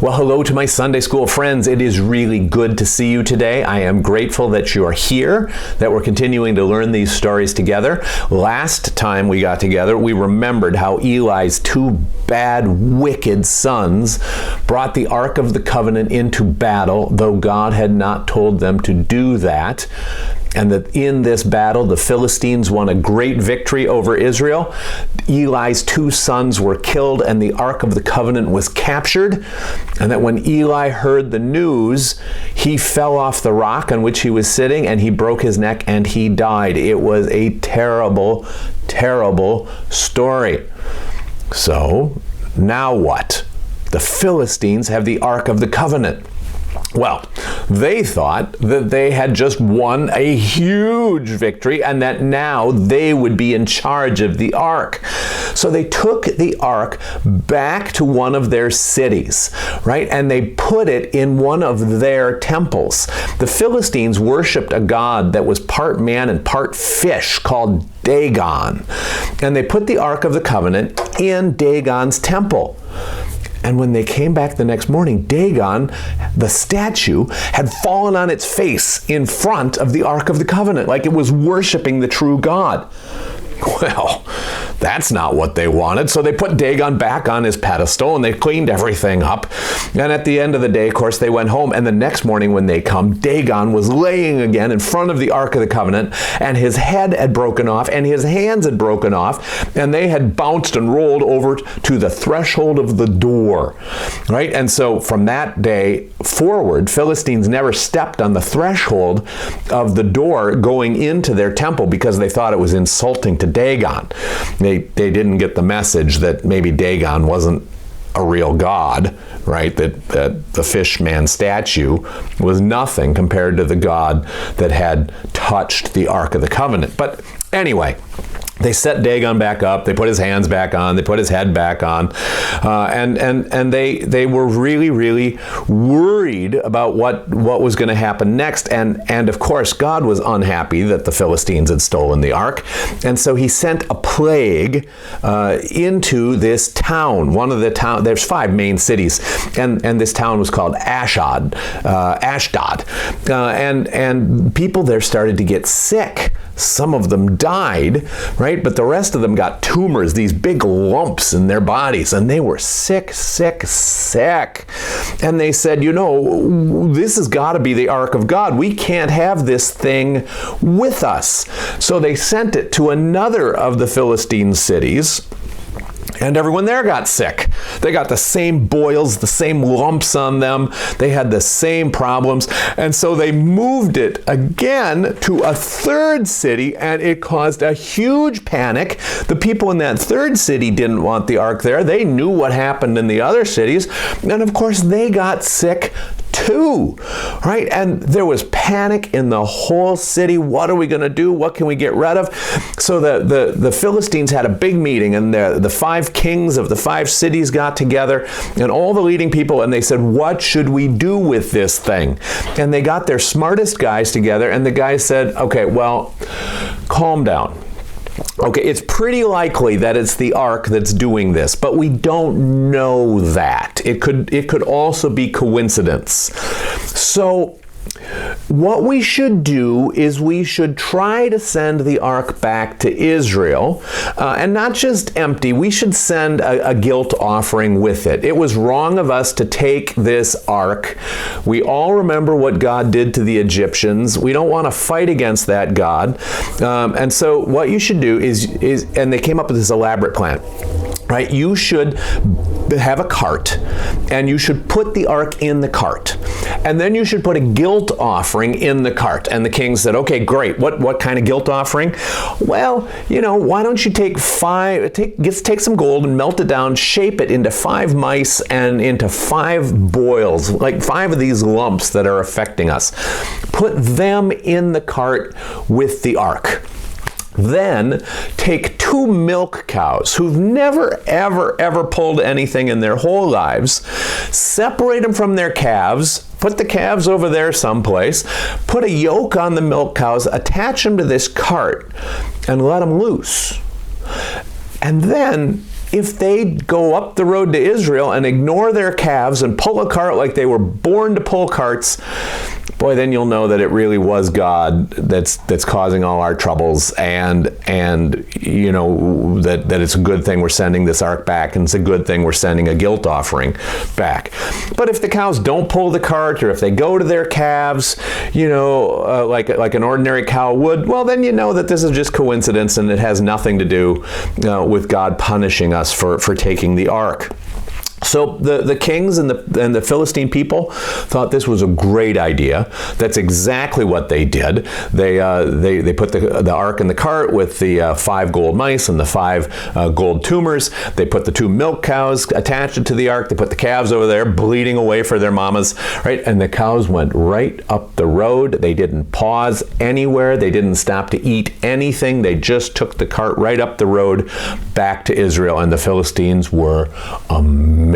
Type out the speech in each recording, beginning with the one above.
Well, hello to my Sunday school friends. It is really good to see you today. I am grateful that you are here, that we're continuing to learn these stories together. Last time we got together, we remembered how Eli's two bad, wicked sons brought the Ark of the Covenant into battle, though God had not told them to do that. And that in this battle, the Philistines won a great victory over Israel. Eli's two sons were killed and the Ark of the Covenant was captured. And that when Eli heard the news, he fell off the rock on which he was sitting and he broke his neck and he died. It was a terrible, terrible story. So now what? The Philistines have the Ark of the Covenant. Well, they thought that they had just won a huge victory and that now they would be in charge of the ark. So they took the ark back to one of their cities, right? And they put it in one of their temples. The Philistines worshipped a god that was part man and part fish called Dagon. And they put the Ark of the Covenant in Dagon's temple. And when they came back the next morning, Dagon, the statue, had fallen on its face in front of the Ark of the Covenant, like it was worshiping the true God. Well, that's not what they wanted. So they put Dagon back on his pedestal and they cleaned everything up. And at the end of the day, of course, they went home. And the next morning when they come, Dagon was laying again in front of the Ark of the Covenant and his head had broken off and his hands had broken off and they had bounced and rolled over to the threshold of the door, right? And so from that day forward, Philistines never stepped on the threshold of the door going into their temple because they thought it was insulting to Dagon. They didn't get the message that maybe Dagon wasn't a real god, right? That the fish man statue was nothing compared to the God that had touched the Ark of the Covenant. But anyway, they set Dagon back up, they put his hands back on, they put his head back on, and they were really, really worried about what was going to happen next. And of course, God was unhappy that the Philistines had stolen the ark. And so he sent a plague into this town. One of the town, there's 5 main cities, and this town was called Ashdod. And people there started to get sick. Some of them died, right? But the rest of them got tumors, these big lumps in their bodies, and they were sick, sick, sick. And they said, you know, this has got to be the Ark of God. We can't have this thing with us. So they sent it to another of the Philistine cities. And everyone there got sick. They got the same boils, the same lumps on them. They had the same problems. And so they moved it again to a third city, and it caused a huge panic. The people in that third city didn't want the ark there. They knew what happened in the other cities. And of course, they got sick too, right? And there was panic in the whole city. What are we going to do? What can we get rid of? So the Philistines had a big meeting, and the 5 kings of the 5 cities got together, and all the leading people, and they said, what should we do with this thing? And they got their smartest guys together, and the guys said, okay, well, calm down. Okay, it's pretty likely that it's the ark that's doing this, but we don't know that. It could also be coincidence. So what we should do is we should try to send the ark back to Israel, and not just empty. We should send a guilt offering with it. It was wrong of us to take this ark. We all remember what God did to the Egyptians. We don't want to fight against that God. And so what you should do is, and they came up with this elaborate plan. Right, you should have a cart, and you should put the ark in the cart, and then you should put a guilt offering in the cart. And the king said, "Okay, great. What kind of guilt offering? Well, you know, why don't you take some gold and melt it down, shape it into 5 mice and into 5 boils, like 5 of these lumps that are affecting us. Put them in the cart with the ark." Then take 2 milk cows who've never, ever pulled anything in their whole lives, separate them from their calves, put the calves over there someplace, put a yoke on the milk cows, attach them to this cart, and let them loose. And then if they go up the road to Israel and ignore their calves and pull a cart like they were born to pull carts, boy, then you'll know that it really was God that's causing all our troubles, and you know that it's a good thing we're sending this ark back, and it's a good thing we're sending a guilt offering back. But if the cows don't pull the cart, or if they go to their calves, you know, like an ordinary cow would, well, then you know that this is just coincidence, and it has nothing to do with God punishing us for taking the ark. So the kings and the Philistine people thought this was a great idea. That's exactly what they did. They put the ark in the cart with the 5 gold mice and the 5 gold tumors. They put the 2 milk cows, attached it to the ark. They put the calves over there bleeding away for their mamas, right? And the cows went right up the road. They didn't pause anywhere. They didn't stop to eat anything. They just took the cart right up the road back to Israel, and the Philistines were amazed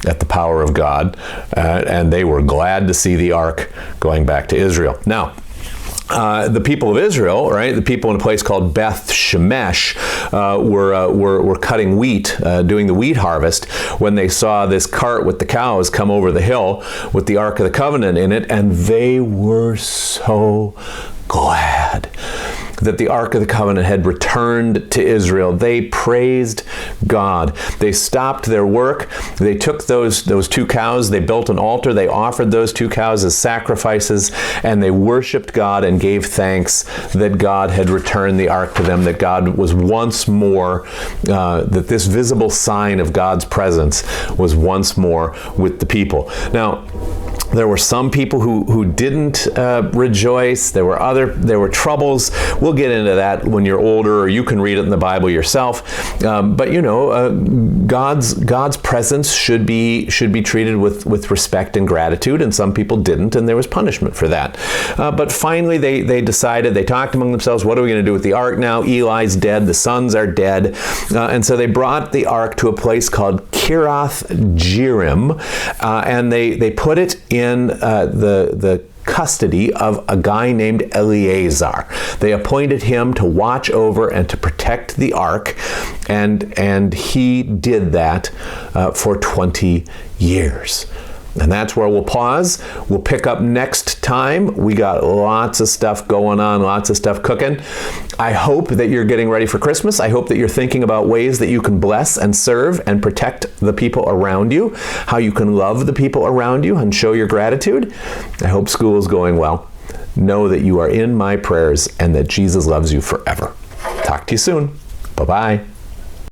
at the power of God, and they were glad to see the ark going back to Israel. Now, the people of Israel, right, the people in a place called Beth Shemesh, were cutting wheat, doing the wheat harvest, when they saw this cart with the cows come over the hill with the Ark of the Covenant in it, and they were so glad that the Ark of the Covenant had returned to Israel. They praised God. They stopped their work. They took those 2 cows. They built an altar. They offered those 2 cows as sacrifices, and they worshiped God and gave thanks that God had returned the ark to them, that God was once more, that this visible sign of God's presence was once more with the people. Now, there were some people who didn't rejoice. There were troubles. We'll get into that when you're older, or you can read it in the Bible yourself. But you know, God's presence should be treated with respect and gratitude, and some people didn't, and there was punishment for that. But finally, they decided. They talked among themselves, what are we going to do with the ark now? Eli's dead. The sons are dead, and so they brought the ark to a place called Kirath Jearim, and they put it in the custody of a guy named Eleazar. They appointed him to watch over and to protect the ark, and he did that for 20 years. And that's where we'll pause. We'll pick up next time. We got lots of stuff going on, lots of stuff cooking. I hope that you're getting ready for Christmas. I hope that you're thinking about ways that you can bless and serve and protect the people around you, how you can love the people around you and show your gratitude. I hope school is going well. Know that you are in my prayers and that Jesus loves you forever. Talk to you soon. Bye-bye.